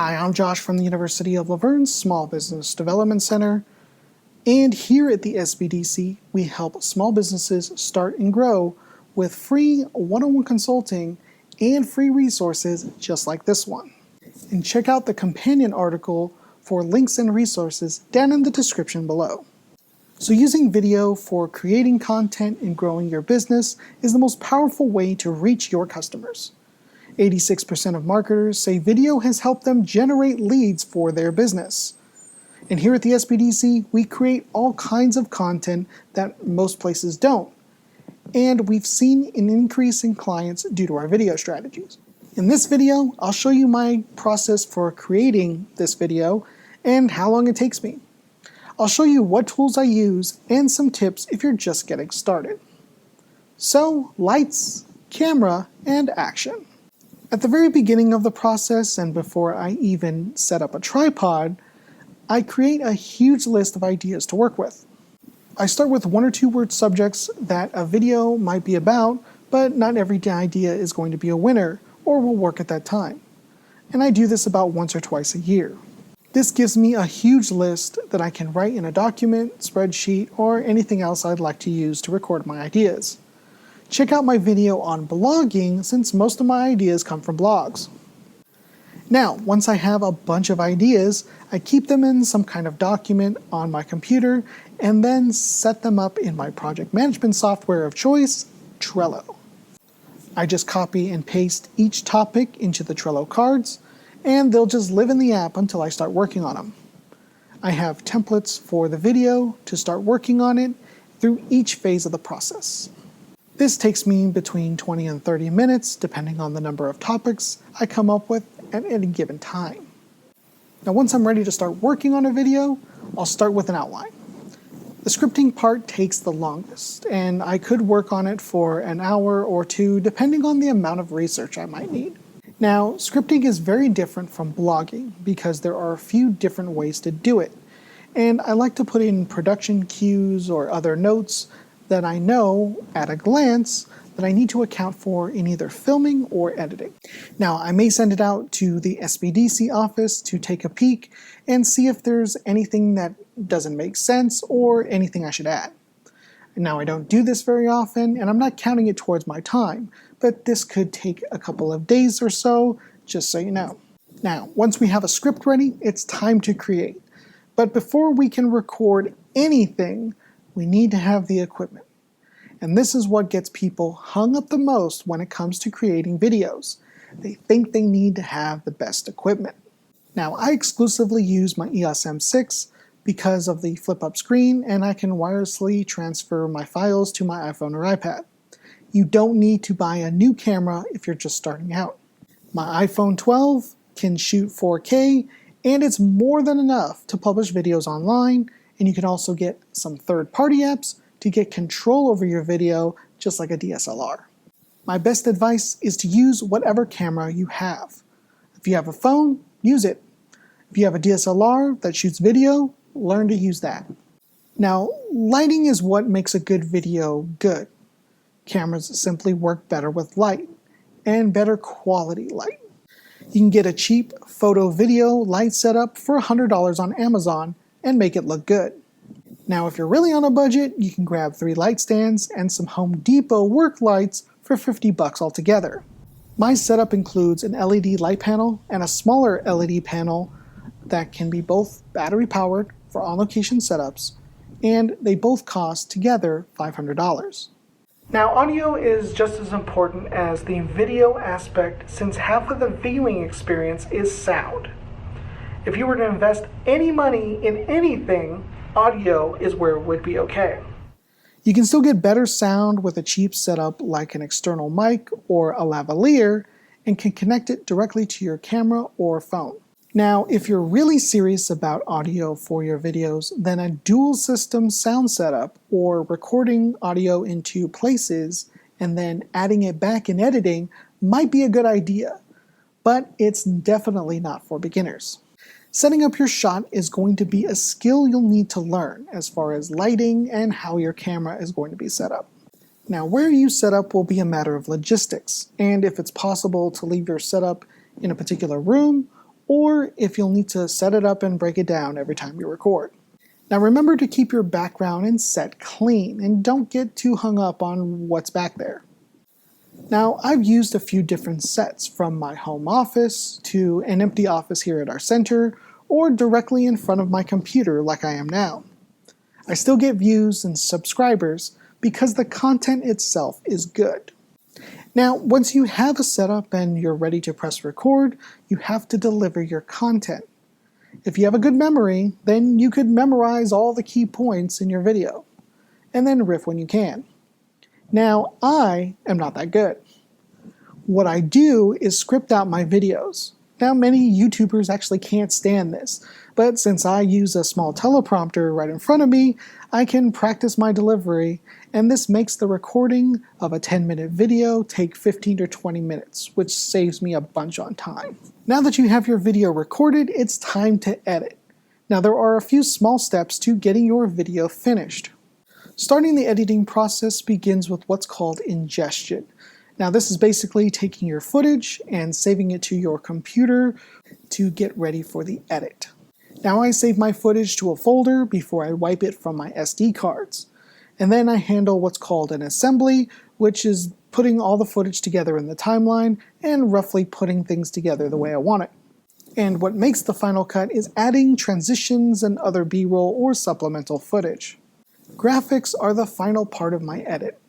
Hi, I'm Josh from the University of Laverne's Small Business Development Center, and here at the SBDC, we help small businesses start and grow with free one-on-one consulting and free resources just like this one. And check out the companion article for links and resources down in the description below. So using video for creating content and growing your business is the most powerful way to reach your customers. 86% of marketers say video has helped them generate leads for their business. And here at the SBDC, we create all kinds of content that most places don't. And we've seen an increase in clients due to our video strategies. In this video, I'll show you my process for creating this video and how long it takes me. I'll show you what tools I use and some tips if you're just getting started. So, lights, camera, and action. At the very beginning of the process, and before I even set up a tripod, I create a huge list of ideas to work with. I start with 1 or 2 word subjects that a video might be about, but not every idea is going to be a winner or will work at that time. And I do this about once or twice a year. This gives me a huge list that I can write in a document, spreadsheet, or anything else I'd like to use to record my ideas. Check out my video on blogging since most of my ideas come from blogs. Now, once I have a bunch of ideas, I keep them in some kind of document on my computer and then set them up in my project management software of choice, Trello. I just copy and paste each topic into the Trello cards, and they'll just live in the app until I start working on them. I have templates for the video to start working on it through each phase of the process. This takes me between 20 and 30 minutes, depending on the number of topics I come up with at any given time. Now, once I'm ready to start working on a video, I'll start with an outline. The scripting part takes the longest, and I could work on it for an hour or 2, depending on the amount of research I might need. Now, scripting is very different from blogging because there are a few different ways to do it, and I like to put in production cues or other notes that I know at a glance that I need to account for in either filming or editing. Now, I may send it out to the SBDC office to take a peek and see if there's anything that doesn't make sense or anything I should add. Now, I don't do this very often, and I'm not counting it towards my time, but this could take a couple of days or so, just so you know. Now, once we have a script ready, it's time to create. But before we can record anything, we need to have the equipment. And this is what gets people hung up the most when it comes to creating videos. They think they need to have the best equipment. Now, I exclusively use my EOS M6 because of the flip-up screen, and I can wirelessly transfer my files to my iPhone or iPad. You don't need to buy a new camera if you're just starting out. My iPhone 12 can shoot 4K, and it's more than enough to publish videos online, and you can also get some third-party apps to get control over your video just like a DSLR. My best advice is to use whatever camera you have. If you have a phone, use it. If you have a DSLR that shoots video, learn to use that. Now, lighting is what makes a good video good. Cameras simply work better with light, and better quality light. You can get a cheap photo-video light setup for $100 on Amazon and make it look good. Now, if you're really on a budget, you can grab 3 light stands and some Home Depot work lights for $50 altogether. My setup includes an LED light panel and a smaller LED panel that can be both battery powered for on-location setups, and they both cost together $500. Now, audio is just as important as the video aspect since half of the viewing experience is sound. If you were to invest any money in anything, audio is where it would be okay. You can still get better sound with a cheap setup like an external mic or a lavalier and can connect it directly to your camera or phone. Now, if you're really serious about audio for your videos, then a dual system sound setup or recording audio in 2 places and then adding it back in editing might be a good idea, but it's definitely not for beginners. Setting up your shot is going to be a skill you'll need to learn as far as lighting and how your camera is going to be set up. Now, where you set up will be a matter of logistics, and if it's possible to leave your setup in a particular room or if you'll need to set it up and break it down every time you record. Now remember to keep your background and set clean, and don't get too hung up on what's back there. Now I've used a few different sets, from my home office to an empty office here at our center, or directly in front of my computer like I am now. I still get views and subscribers because the content itself is good. Now, once you have a setup and you're ready to press record, you have to deliver your content. If you have a good memory, then you could memorize all the key points in your video, and then riff when you can. Now, I am not that good. What I do is script out my videos. Now, many YouTubers actually can't stand this, but since I use a small teleprompter right in front of me, I can practice my delivery, and this makes the recording of a 10-minute video take 15 to 20 minutes, which saves me a bunch on time. Now that you have your video recorded, it's time to edit. Now there are a few small steps to getting your video finished. Starting the editing process begins with what's called ingestion. Now this is basically taking your footage and saving it to your computer to get ready for the edit. Now I save my footage to a folder before I wipe it from my SD cards. And then I handle what's called an assembly, which is putting all the footage together in the timeline and roughly putting things together the way I want it. And what makes the final cut is adding transitions and other B-roll or supplemental footage. Graphics are the final part of my edit.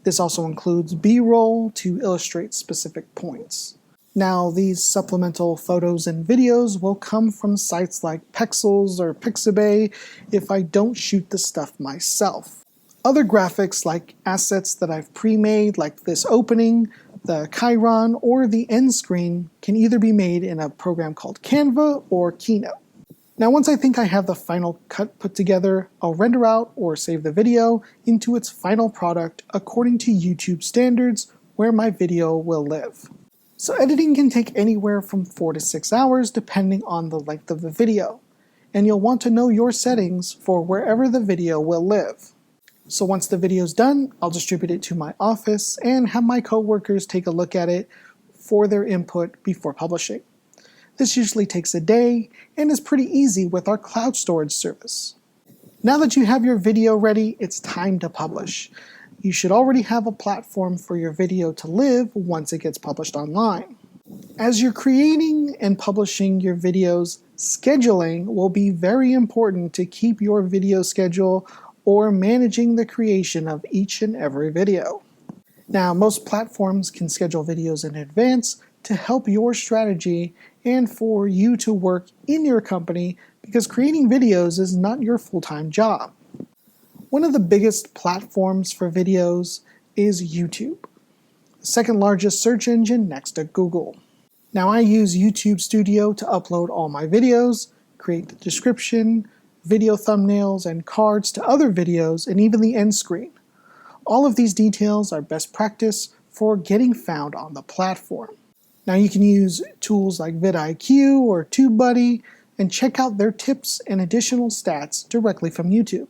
This also includes B-roll to illustrate specific points. Now, these supplemental photos and videos will come from sites like Pexels or Pixabay if I don't shoot the stuff myself. Other graphics like assets that I've pre-made, like this opening, the Chiron, or the end screen, can either be made in a program called Canva or Keynote. Now once I think I have the final cut put together, I'll render out or save the video into its final product according to YouTube standards where my video will live. So editing can take anywhere from 4 to 6 hours depending on the length of the video, and you'll want to know your settings for wherever the video will live. So once the video's done, I'll distribute it to my office and have my coworkers take a look at it for their input before publishing. This usually takes a day and is pretty easy with our cloud storage service. Now that you have your video ready, it's time to publish. You should already have a platform for your video to live once it gets published online. As you're creating and publishing your videos, scheduling will be very important to keep your video schedule or managing the creation of each and every video. Now, most platforms can schedule videos in advance to help your strategy and for you to work in your company, because creating videos is not your full-time job. One of the biggest platforms for videos is YouTube, the second largest search engine next to Google. Now I use YouTube Studio to upload all my videos, create the description, video thumbnails, and cards to other videos, and even the end screen. All of these details are best practice for getting found on the platform. Now you can use tools like vidIQ or TubeBuddy and check out their tips and additional stats directly from YouTube.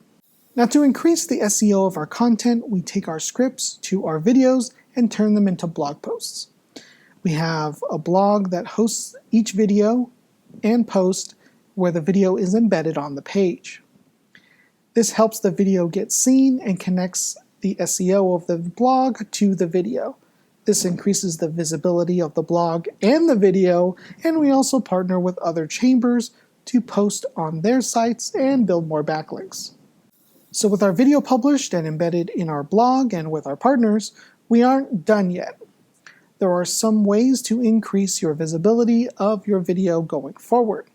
Now to increase the SEO of our content, we take our scripts to our videos and turn them into blog posts. We have a blog that hosts each video and post where the video is embedded on the page. This helps the video get seen and connects the SEO of the blog to the video. This increases the visibility of the blog and the video, and we also partner with other chambers to post on their sites and build more backlinks. So with our video published and embedded in our blog and with our partners, we aren't done yet. There are some ways to increase your visibility of your video going forward.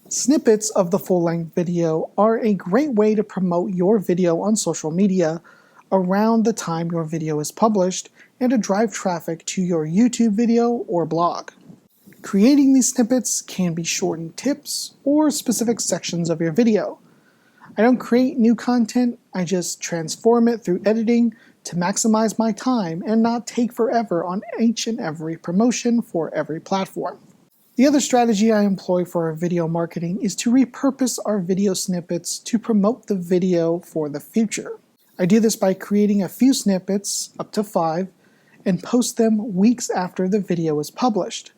Snippets of the full-length video are a great way to promote your video on social media around the time your video is published and to drive traffic to your YouTube video or blog. Creating these snippets can be shortened tips or specific sections of your video. I don't create new content, I just transform it through editing to maximize my time and not take forever on each and every promotion for every platform. The other strategy I employ for our video marketing is to repurpose our video snippets to promote the video for the future. I do this by creating a few snippets, up to 5, and post them weeks after the video is published.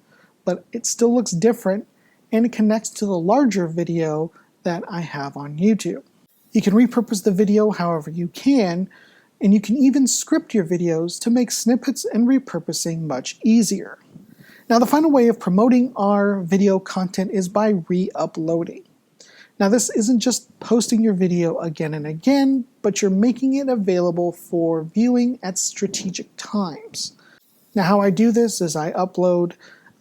But it still looks different and it connects to the larger video that I have on YouTube. You can repurpose the video however you can, and you can even script your videos to make snippets and repurposing much easier. Now, the final way of promoting our video content is by re-uploading. Now, this isn't just posting your video again and again, but you're making it available for viewing at strategic times. Now, how I do this is I upload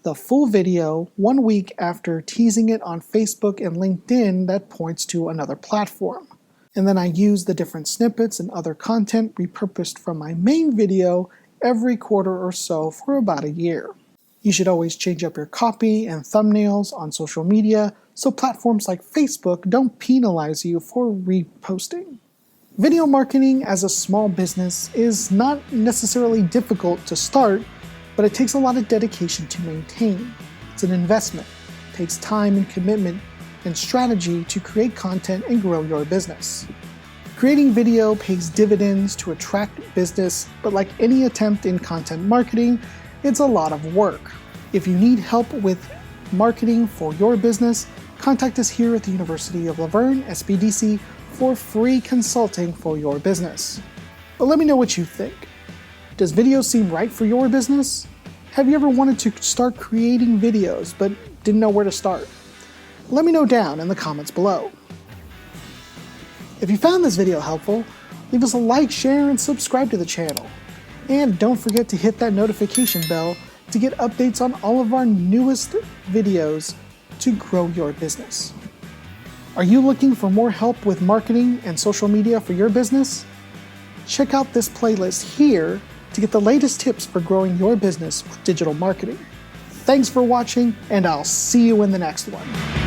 the full video 1 week after teasing it on Facebook and LinkedIn that points to another platform. And then I use the different snippets and other content repurposed from my main video every quarter or so for about a year. You should always change up your copy and thumbnails on social media so platforms like Facebook don't penalize you for reposting. Video marketing as a small business is not necessarily difficult to start, but it takes a lot of dedication to maintain. It's an investment. It takes time and commitment and strategy to create content and grow your business. Creating video pays dividends to attract business, but like any attempt in content marketing, it's a lot of work. If you need help with marketing for your business, contact us here at the University of La Verne, SBDC, for free consulting for your business. But let me know what you think. Does video seem right for your business? Have you ever wanted to start creating videos but didn't know where to start? Let me know down in the comments below. If you found this video helpful, leave us a like, share, and subscribe to the channel. And don't forget to hit that notification bell to get updates on all of our newest videos to grow your business. Are you looking for more help with marketing and social media for your business? Check out this playlist here to get the latest tips for growing your business with digital marketing. Thanks for watching, and I'll see you in the next one.